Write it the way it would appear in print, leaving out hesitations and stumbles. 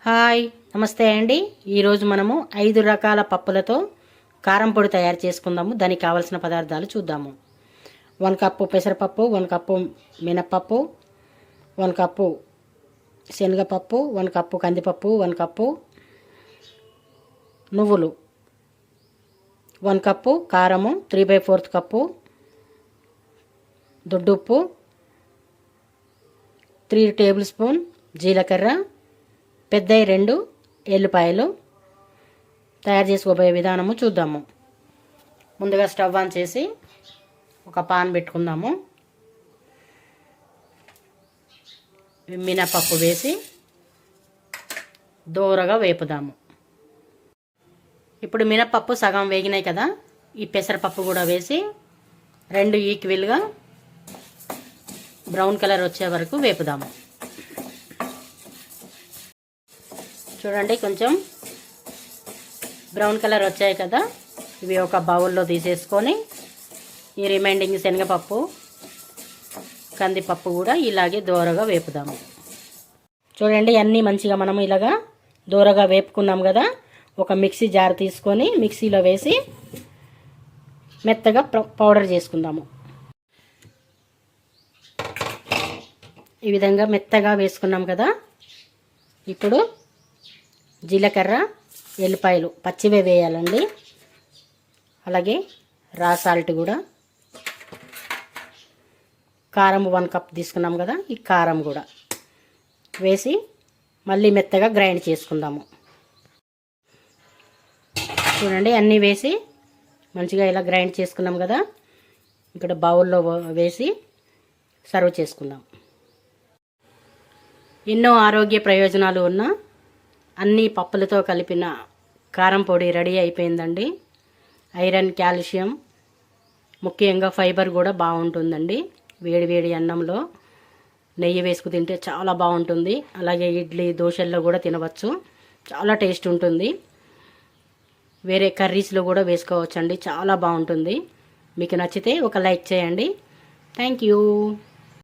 Hi నమస్తే అండి. ఈరోజు మనము 5 రకాల పప్పులతో కారం పొడి తయారు చేసుకుందాము. దానికి కావాల్సిన పదార్థాలు చూద్దాము. 1 కప్పు పెసరపప్పు, 1 కప్పు మినప్పప్పు, 1 కప్పు శనగపప్పు, 1 కప్పు కందిపప్పు, 1 కప్పు నువ్వులు, 1 కప్పు కారము, 3/4 కప్పు దొడ్డుప్పు, 3 టేబుల్ స్పూన్ జీలకర్ర, పెద్దవి 2 ఎల్లిపాయలు. తయారు చేసుకోబోయే విధానము చూద్దాము. ముందుగా స్టవ్ ఆన్ చేసి ఒక పాన్ పెట్టుకుందాము. మినపప్పు వేసి దోరగా వేపుదాము. ఇప్పుడు మినపప్పు సగం వేగినాయి కదా, ఈ పెసరపప్పు కూడా వేసి 2 ఈక్వల్గా బ్రౌన్ కలర్ వచ్చే వరకు వేపుదాము. చూడండి, కొంచెం బ్రౌన్ కలర్ వచ్చాయి కదా, ఇవి ఒక బౌల్లో తీసేసుకొని ఈ రిమైండింగ్ శనగపప్పు, కందిపప్పు కూడా ఇలాగే దోరగా వేపుదాము. చూడండి, అన్నీ మంచిగా మనము ఇలాగా దోరగా వేపుకున్నాం కదా. ఒక మిక్సీ జార్ తీసుకొని మిక్సీలో వేసి మెత్తగా పౌడర్ చేసుకుందాము. ఈ విధంగా మెత్తగా వేసుకున్నాం కదా. ఇప్పుడు జీలకర్ర, ఎల్లిపాయలు పచ్చివే వేయాలండి. అలాగే రా సాల్ట్ కూడా, కారం 1 కప్ తీసుకున్నాం కదా, ఈ కారం కూడా వేసి మళ్ళీ మెత్తగా గ్రైండ్ చేసుకుందాము. చూడండి, అన్నీ వేసి మంచిగా ఇలా గ్రైండ్ చేసుకున్నాం కదా. ఇక్కడ బౌల్లో వేసి సర్వ్ చేసుకుందాం. ఎన్నో ఆరోగ్య ప్రయోజనాలు ఉన్న అన్ని పప్పులతో కలిపిన కారం పొడి రెడీ అయిపోయిందండి. ఐరన్, కాల్షియం, ముఖ్యంగా ఫైబర్ కూడా బాగుంటుందండి. వేడి వేడి అన్నంలో నెయ్యి వేసుకు తింటే చాలా బాగుంటుంది. అలాగే ఇడ్లీ, దోశల్లో కూడా తినవచ్చు, చాలా టేస్ట్ ఉంటుంది. వేరే కర్రీస్లో కూడా వేసుకోవచ్చండి, చాలా బాగుంటుంది. మీకు నచ్చితే ఒక లైక్ చేయండి. Thank you.